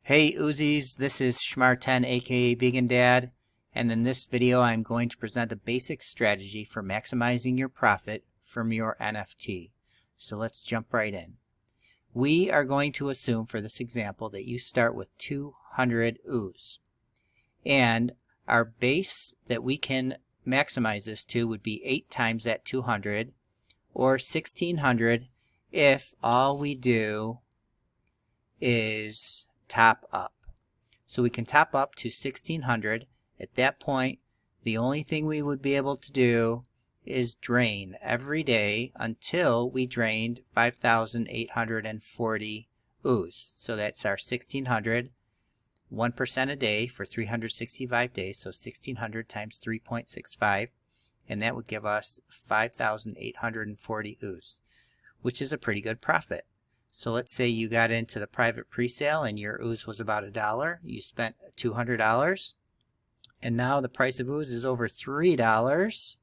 Hey Uzis, this is Shmar10 aka Vegan Dad, and in this video I'm going to present a basic strategy for maximizing your profit from your NFT. So let's jump right in. We are going to assume for this example that you start with 200 Ooze, and our base that we can maximize this to would be 8 times that 200 or 1600 if all we do is top up. So we can top up to 1600. At that point, the only thing we would be able to do is drain every day until we drained 5,840 Ooze. So that's our 1600, 1% a day for 365 days, so 1600 times 3.65, and that would give us 5,840 Ooze, which is a pretty good profit. So let's say you got into the private pre-sale and your Ooze was about $1. You spent $200, and now the price of Ooze is over $3.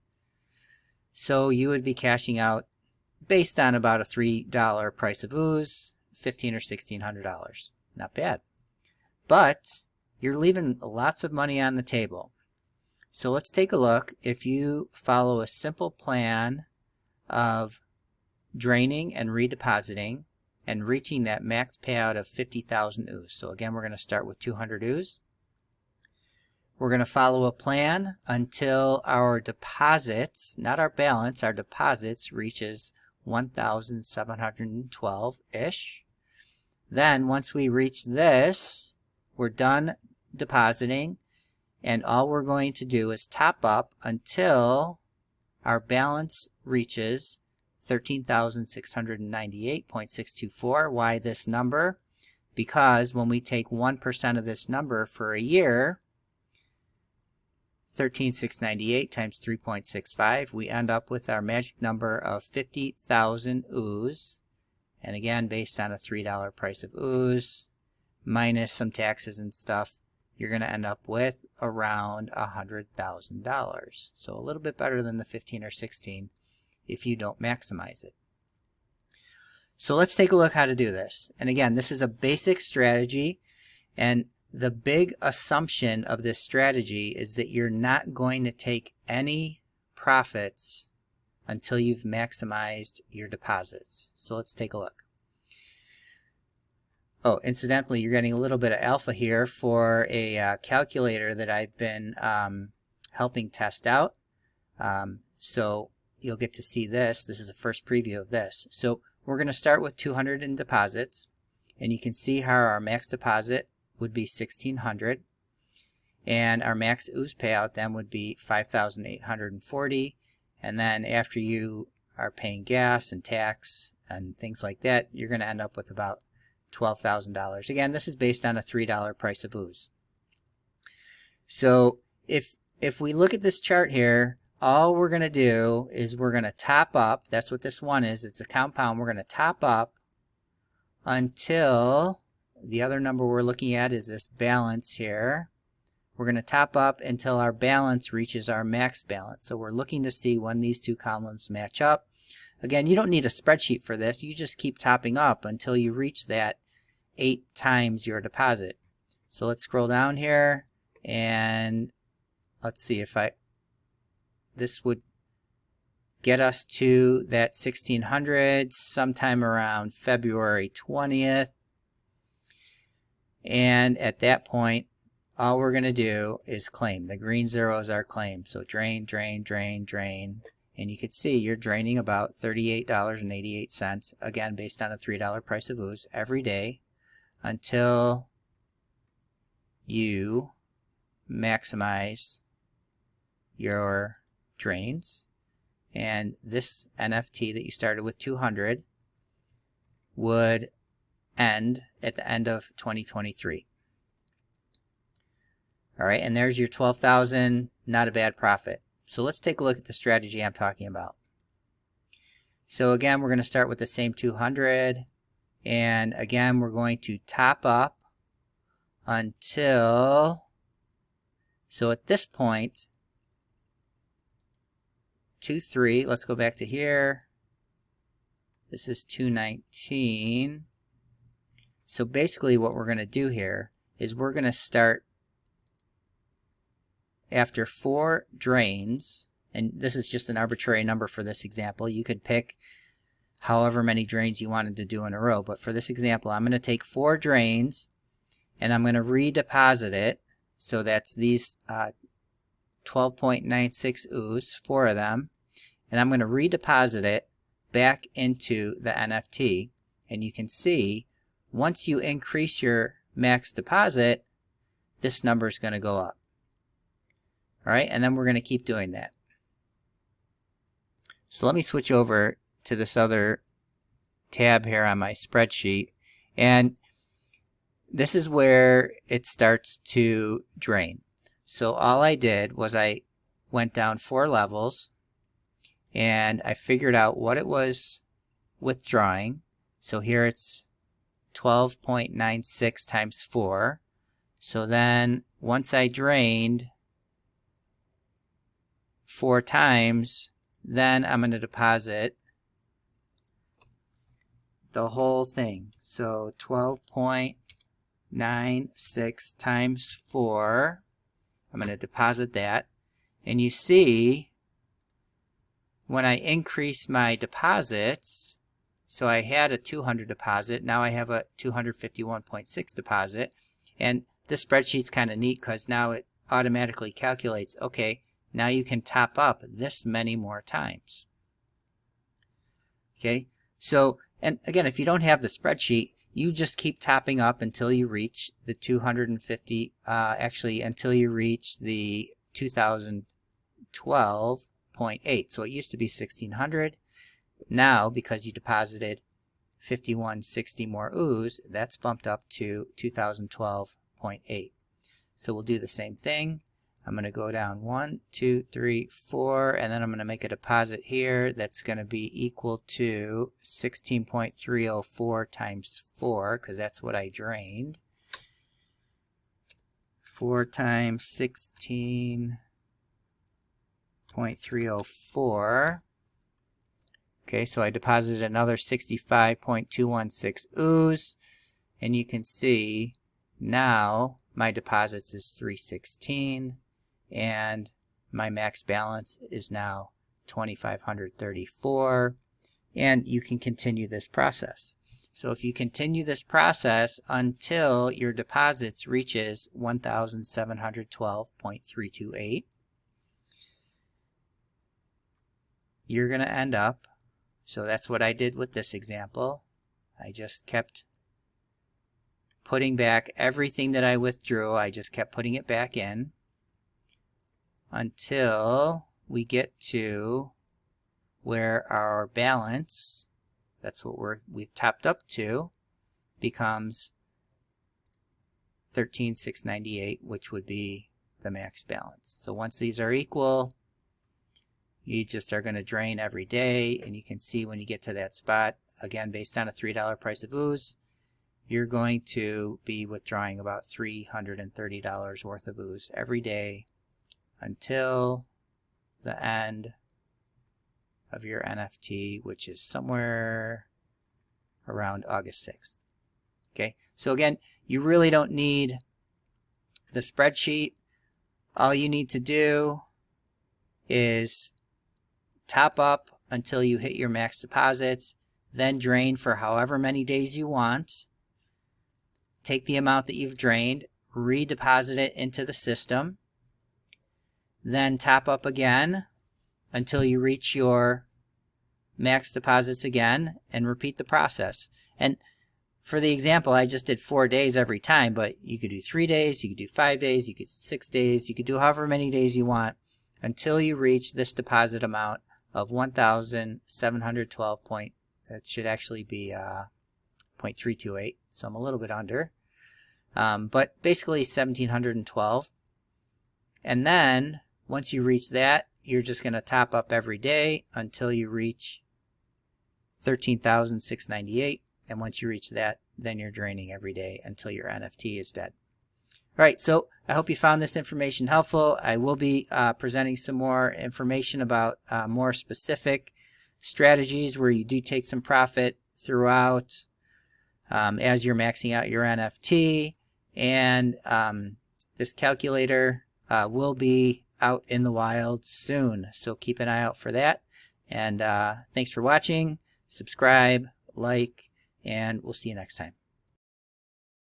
So you would be cashing out, based on about a $3 price of Ooze, $1,500 or $1,600. Not bad. But you're leaving lots of money on the table. So let's take a look. If you follow a simple plan of draining and redepositing and reaching that max payout of 50,000 Ooze. So again, we're going to start with 200 Ooze. We're going to follow a plan until our deposits, not our balance, our deposits reaches 1,712-ish. Then once we reach this, we're done depositing, and all we're going to do is top up until our balance reaches 13,698.624. Why this number? Because when we take 1% of this number for a year, 13,698 times 3.65, we end up with our magic number of 50,000 Ooze. And again, based on a $3 price of Ooze, minus some taxes and stuff, you're going to end up with around $100,000. So a little bit better than the 15 or 16 if you don't maximize it. So let's take a look how to do this. And again, this is a basic strategy, and the big assumption of this strategy is that you're not going to take any profits until you've maximized your deposits. So let's take a look. Oh, incidentally, you're getting a little bit of alpha here for a calculator that I've been helping test out. So you'll get to see this. This is the first preview of this. So we're going to start with 200 in deposits, and you can see how our max deposit would be 1,600, and our max Ooze payout then would be 5,840, and then after you are paying gas and tax and things like that, you're going to end up with about $12,000. Again, this is based on a $3 price of Ooze. So if we look at this chart here, all we're going to do is we're going to top up. That's what this one is. It's a compound. We're going to top up until the other number we're looking at is this balance here. We're going to top up until our balance reaches our max balance. So we're looking to see when these two columns match up. Again, you don't need a spreadsheet for this. You just keep topping up until you reach that 8 times your deposit. So let's scroll down here, and let's see if this would get us to that 1,600 sometime around February 20th. And at that point, all we're going to do is claim. The green zero is our claim. So drain, drain, drain, drain. And you can see you're draining about $38.88, again, based on a $3 price of Ooze every day until you maximize your drains. And this NFT that you started with 200 would end at the end of 2023. All right, and there's your 12,000, not a bad profit. So let's take a look at the strategy I'm talking about. So again, we're going to start with the same 200, and again, we're going to top up until, so at this point, 2.3, let's go back to here. This is 219. So basically what we're going to do here is we're going to start after 4 drains, and this is just an arbitrary number for this example. You could pick however many drains you wanted to do in a row, but for this example I'm going to take 4 drains and I'm going to redeposit it. So that's these 12.96 Ooze, 4 of them, and I'm going to redeposit it back into the NFT. And you can see once you increase your max deposit, this number is going to go up. Alright, and then we're going to keep doing that. So let me switch over to this other tab here on my spreadsheet, and this is where it starts to drain. So all I did was I went down 4 levels and I figured out what it was withdrawing. So here it's 12.96 times 4. So then once I drained 4 times, then I'm going to deposit the whole thing. So 12.96 times 4, I'm going to deposit that. And you see, when I increase my deposits, so I had a 200 deposit, now I have a 251.6 deposit. And this spreadsheet's kind of neat because now it automatically calculates, okay, now you can top up this many more times. Okay, so, and again, if you don't have the spreadsheet, you just keep topping up until you reach the 250, actually until you reach the 2012.8. So it used to be 1600. Now, because you deposited 5160 more Ooze, that's bumped up to 2012.8. So we'll do the same thing. I'm going to go down 1, 2, 3, 4, and then I'm going to make a deposit here that's going to be equal to 16.304 times 4, because that's what I drained. 4 times 16.304. Okay, so I deposited another 65.216 Ooze, and you can see now my deposits is 316. And my max balance is now 2,534, and you can continue this process. So if you continue this process until your deposits reaches 1,712.328, you're going to end up, so that's what I did with this example. I just kept putting back everything that I withdrew. I just kept putting it back in until we get to where our balance, that's what we've topped up to, becomes 13,698, which would be the max balance. So once these are equal, you just are going to drain every day, and you can see when you get to that spot, again based on a $3 price of Ooze, you're going to be withdrawing about $330 worth of Ooze every day until the end of your NFT, which is somewhere around August 6th. Okay, so again, you really don't need the spreadsheet. All you need to do is top up until you hit your max deposits, then drain for however many days you want. Take the amount that you've drained, redeposit it into the system, then top up again until you reach your max deposits again, and repeat the process. And for the example, I just did 4 days every time, but you could do 3 days, you could do 5 days, you could do 6 days, you could do however many days you want until you reach this deposit amount of 1,712 point, that should actually be 0.328, so I'm a little bit under, but basically 1,712. And then once you reach that, you're just going to top up every day until you reach 13,698, and once you reach that, then you're draining every day until your NFT is dead. All right, so I hope you found this information helpful. I will be presenting some more information about more specific strategies where you do take some profit throughout as you're maxing out your NFT. And this calculator will be out in the wild soon, so keep an eye out for that. And thanks for watching. Subscribe, like, and we'll see you next time.